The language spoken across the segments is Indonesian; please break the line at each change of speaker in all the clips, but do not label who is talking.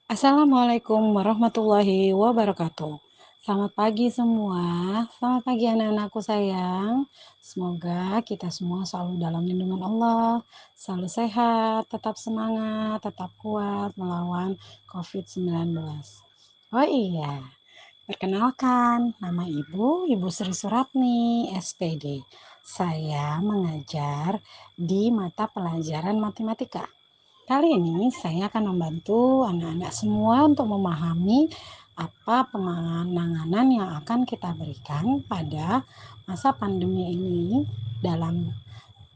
Assalamualaikum warahmatullahi wabarakatuh. Selamat pagi semua. Selamat pagi anak-anakku sayang. Semoga kita semua selalu dalam lindungan Allah, selalu sehat, tetap semangat, tetap kuat melawan COVID-19. Oh iya, perkenalkan, nama Ibu Sri Suratni, SPD. Saya mengajar di mata pelajaran matematika. Kali ini saya akan membantu anak-anak semua untuk memahami apa penanganan yang akan kita berikan pada masa pandemi ini dalam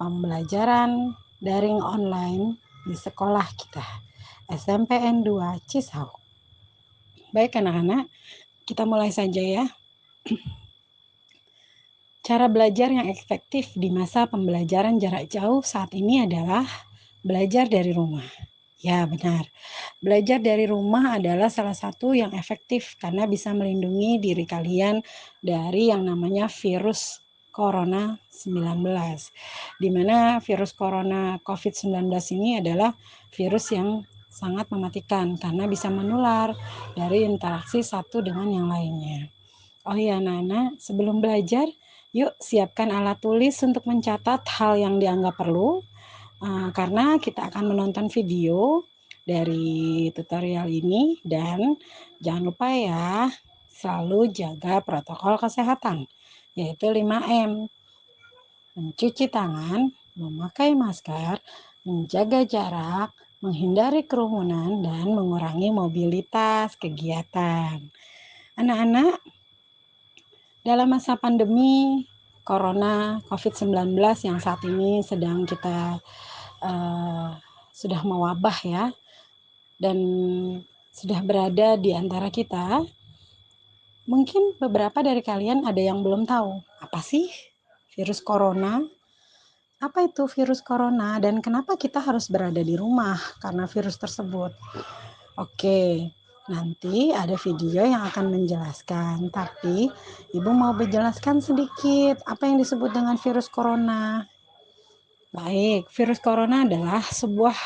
pembelajaran daring online di sekolah kita, SMPN 2 Cisauk. Baik anak-anak, kita mulai saja ya. Cara belajar yang efektif di masa pembelajaran jarak jauh saat ini adalah belajar dari rumah. Ya, benar. Belajar dari rumah adalah salah satu yang efektif karena bisa melindungi diri kalian dari yang namanya virus Corona 19. Di mana virus Corona COVID-19 ini adalah virus yang sangat mematikan karena bisa menular dari interaksi satu dengan yang lainnya. Oh ya, Nana, sebelum belajar, yuk siapkan alat tulis untuk mencatat hal yang dianggap perlu, karena kita akan menonton video dari tutorial ini dan jangan lupa ya, selalu jaga protokol kesehatan, yaitu 5M, mencuci tangan, memakai masker, menjaga jarak, menghindari kerumunan, dan mengurangi mobilitas kegiatan. Anak-anak, dalam masa pandemi Corona COVID-19 yang saat ini sedang kita sudah mewabah ya, dan sudah berada di antara kita, mungkin beberapa dari kalian ada yang belum tahu, apa sih virus corona? Apa itu virus corona dan kenapa kita harus berada di rumah karena virus tersebut? Oke, nanti ada video yang akan menjelaskan, tapi Ibu mau menjelaskan sedikit apa yang disebut dengan virus corona. Baik, virus corona adalah sebuah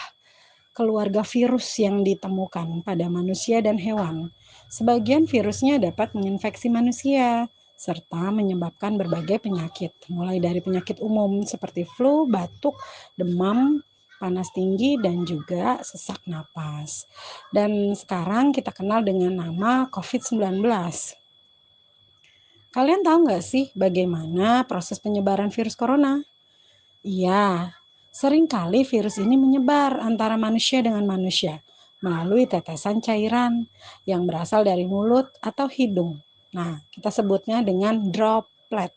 keluarga virus yang ditemukan pada manusia dan hewan. Sebagian virusnya dapat menginfeksi manusia serta menyebabkan berbagai penyakit, mulai dari penyakit umum seperti flu, batuk, demam, panas tinggi, dan juga sesak napas. Dan sekarang kita kenal dengan nama COVID-19. Kalian tahu nggak sih bagaimana proses penyebaran virus corona? Iya, seringkali virus ini menyebar antara manusia dengan manusia melalui tetesan cairan yang berasal dari mulut atau hidung. Nah, kita sebutnya dengan droplet.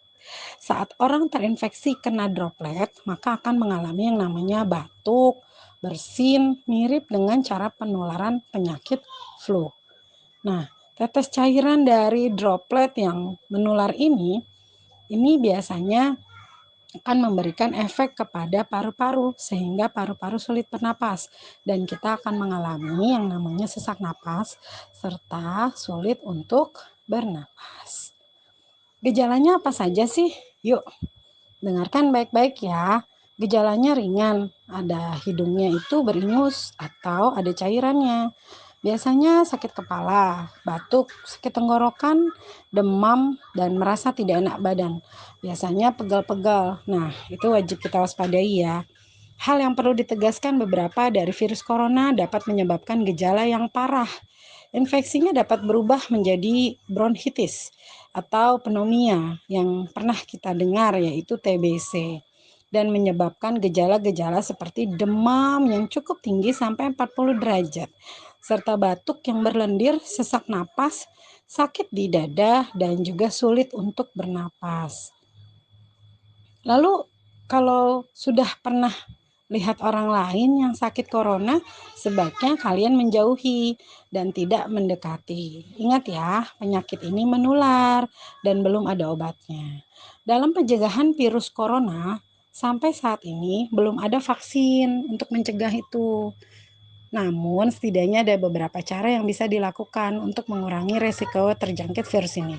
Saat orang terinfeksi kena droplet, maka akan mengalami yang namanya batuk, bersin, mirip dengan cara penularan penyakit flu. Nah, tetes cairan dari droplet yang menular ini biasanya akan memberikan efek kepada paru-paru sehingga paru-paru sulit bernapas dan kita akan mengalami yang namanya sesak napas serta sulit untuk bernapas. Gejalanya apa saja sih? Yuk, dengarkan baik-baik ya. Gejalanya ringan, ada hidungnya itu beringus atau ada cairannya. Biasanya sakit kepala, batuk, sakit tenggorokan, demam, dan merasa tidak enak badan. Biasanya pegal-pegal. Nah, itu wajib kita waspadai ya. Hal yang perlu ditegaskan, beberapa dari virus corona dapat menyebabkan gejala yang parah. Infeksinya dapat berubah menjadi bronkitis atau pneumonia yang pernah kita dengar, yaitu TBC, dan menyebabkan gejala-gejala seperti demam yang cukup tinggi sampai 40 derajat, serta batuk yang berlendir, sesak napas, sakit di dada, dan juga sulit untuk bernapas. Lalu kalau sudah pernah lihat orang lain yang sakit corona, sebaiknya kalian menjauhi dan tidak mendekati. Ingat ya, penyakit ini menular dan belum ada obatnya. Dalam pencegahan virus corona, sampai saat ini belum ada vaksin untuk mencegah itu. Namun, setidaknya ada beberapa cara yang bisa dilakukan untuk mengurangi resiko terjangkit virus ini.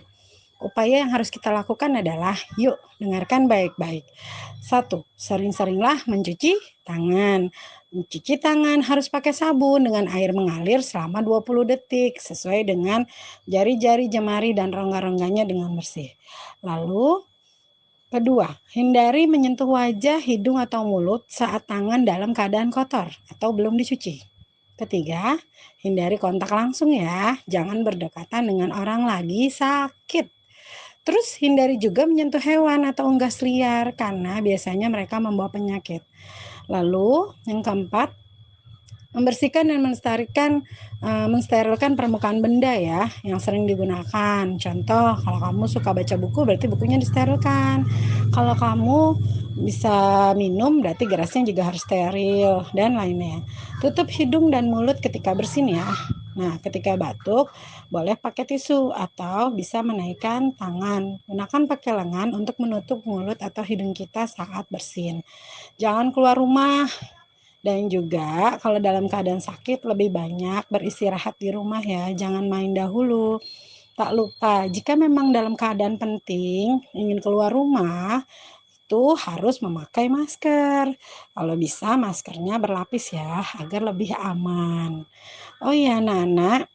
upaya yang harus kita lakukan adalah, yuk dengarkan baik-baik. 1. Sering-seringlah mencuci tangan. Mencuci tangan harus pakai sabun dengan air mengalir selama 20 detik sesuai dengan jari-jari jemari dan rongga-rongganya dengan bersih. Lalu, kedua, hindari menyentuh wajah, hidung, atau mulut saat tangan dalam keadaan kotor atau belum dicuci. Ketiga, hindari kontak langsung ya, jangan berdekatan dengan orang lagi sakit. Terus hindari juga menyentuh hewan atau unggas liar karena biasanya mereka membawa penyakit. Lalu yang keempat, membersihkan dan mensterilkan permukaan benda ya yang sering digunakan. Contoh, kalau kamu suka baca buku berarti bukunya disterilkan. Kalau kamu bisa minum berarti gelasnya juga harus steril dan lainnya. Tutup hidung dan mulut ketika bersin ya. Nah, ketika batuk boleh pakai tisu atau bisa menaikkan tangan. Gunakan pakai lengan untuk menutup mulut atau hidung kita saat bersin. Jangan keluar rumah. Dan juga kalau dalam keadaan sakit lebih banyak beristirahat di rumah ya, jangan main dahulu. Tak lupa, jika memang dalam keadaan penting ingin keluar rumah, itu harus memakai masker. Kalau bisa maskernya berlapis ya, agar lebih aman. Oh iya anak-anak,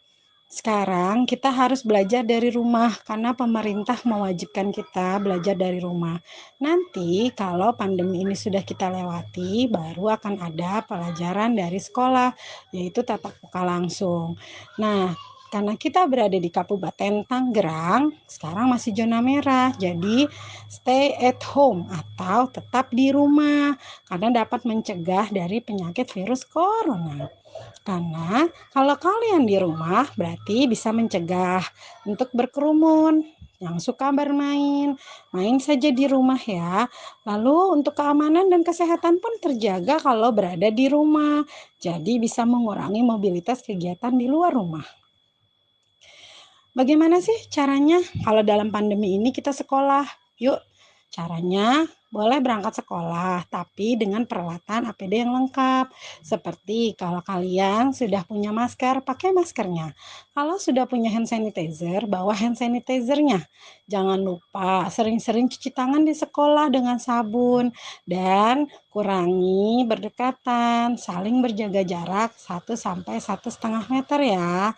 sekarang kita harus belajar dari rumah karena pemerintah mewajibkan kita belajar dari rumah. Nanti kalau pandemi ini sudah kita lewati, baru akan ada pelajaran dari sekolah, yaitu tatap muka langsung. Nah, karena kita berada di Kabupaten Tangerang, sekarang masih zona merah, jadi stay at home atau tetap di rumah karena dapat mencegah dari penyakit virus corona. Karena kalau kalian di rumah berarti bisa mencegah untuk berkerumun. Yang suka bermain, main saja di rumah ya. Lalu untuk keamanan dan kesehatan pun terjaga kalau berada di rumah. Jadi bisa mengurangi mobilitas kegiatan di luar rumah. Bagaimana sih caranya kalau dalam pandemi ini kita sekolah? Yuk, caranya boleh berangkat sekolah, tapi dengan peralatan APD yang lengkap. Seperti kalau kalian sudah punya masker, pakai maskernya. Kalau sudah punya hand sanitizer, bawa hand sanitizernya. Jangan lupa sering-sering cuci tangan di sekolah dengan sabun. Dan kurangi berdekatan, saling berjaga jarak 1-1,5 meter ya.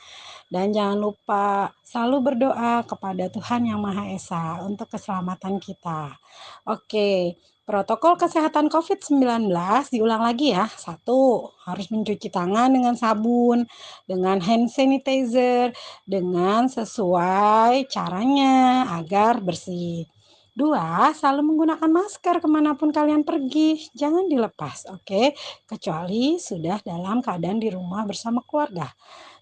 Dan jangan lupa selalu berdoa kepada Tuhan Yang Maha Esa untuk keselamatan kita. Oke, protokol kesehatan COVID-19 diulang lagi ya. 1, harus mencuci tangan dengan sabun, dengan hand sanitizer, dengan sesuai caranya agar bersih. 2, selalu menggunakan masker kemanapun kalian pergi. Jangan dilepas, oke? Kecuali sudah dalam keadaan di rumah bersama keluarga.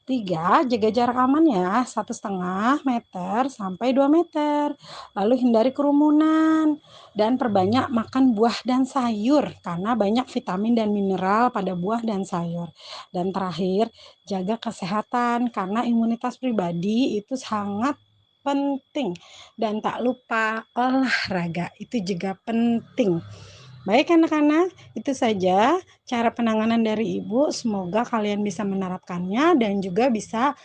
3, jaga jarak aman ya, 1,5 meter sampai 2 meter. Lalu hindari kerumunan dan perbanyak makan buah dan sayur karena banyak vitamin dan mineral pada buah dan sayur. Dan terakhir, jaga kesehatan karena imunitas pribadi itu sangat penting. Dan tak lupa olahraga, itu juga penting. Baik anak-anak, itu saja cara penanganan dari Ibu. Semoga kalian bisa menerapkannya dan juga bisa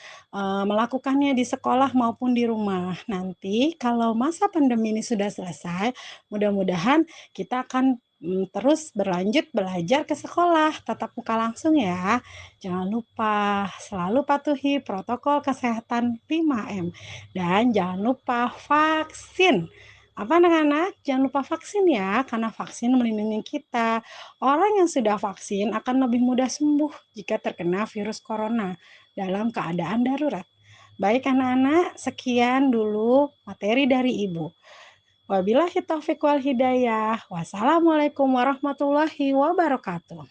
melakukannya di sekolah maupun di rumah. Nanti kalau masa pandemi ini sudah selesai, mudah-mudahan kita akan terus berlanjut belajar ke sekolah tatap muka langsung ya. Jangan lupa selalu patuhi protokol kesehatan 5M dan jangan lupa vaksin. Apa anak-anak? Jangan lupa vaksin ya, karena vaksin melindungi kita. Orang yang sudah vaksin akan lebih mudah sembuh jika terkena virus corona dalam keadaan darurat. Baik anak-anak, sekian dulu materi dari Ibu. Wabillahi taufiq wal hidayah. Wassalamualaikum warahmatullahi wabarakatuh.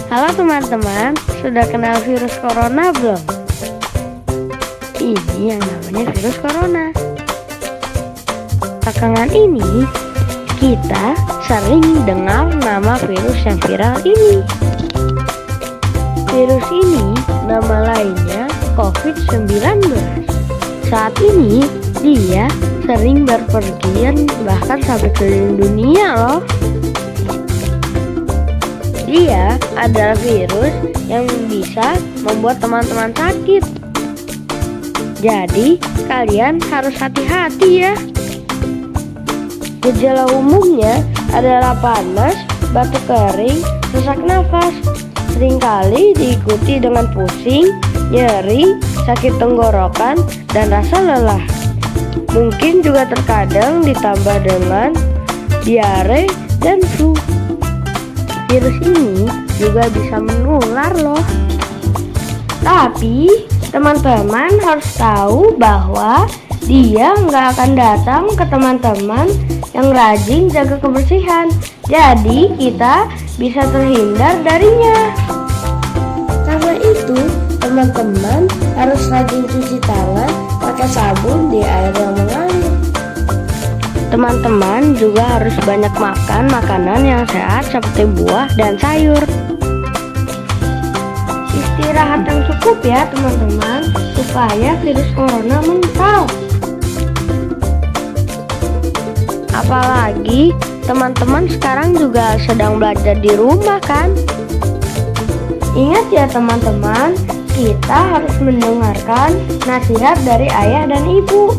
Halo teman-teman, sudah kenal virus corona belum? Ini yang namanya virus corona. Belakangan ini, kita sering dengar nama virus yang viral ini. Virus ini nama lainnya COVID-19. Saat ini, dia sering berpergian bahkan sampai keliling dunia loh. Dia adalah virus yang bisa membuat teman-teman sakit. Jadi, kalian harus hati-hati ya. Gejala umumnya adalah panas, batuk kering, sesak nafas. Seringkali diikuti dengan pusing, nyeri, sakit tenggorokan, dan rasa lelah. Mungkin juga terkadang ditambah dengan diare dan flu. Virus ini juga bisa menular loh. Tapi teman-teman harus tahu bahwa dia nggak akan datang ke teman-teman yang rajin jaga kebersihan. Jadi kita bisa terhindar darinya. Karena itu teman-teman harus rajin cuci tangan pakai sabun di air yang mengalir. Teman-teman juga harus banyak makan makanan yang sehat seperti buah dan sayur. Istirahat yang cukup ya teman-teman, supaya virus corona mental. Apalagi teman-teman sekarang juga sedang belajar di rumah kan? Ingat ya teman-teman, kita harus mendengarkan nasihat dari ayah dan ibu.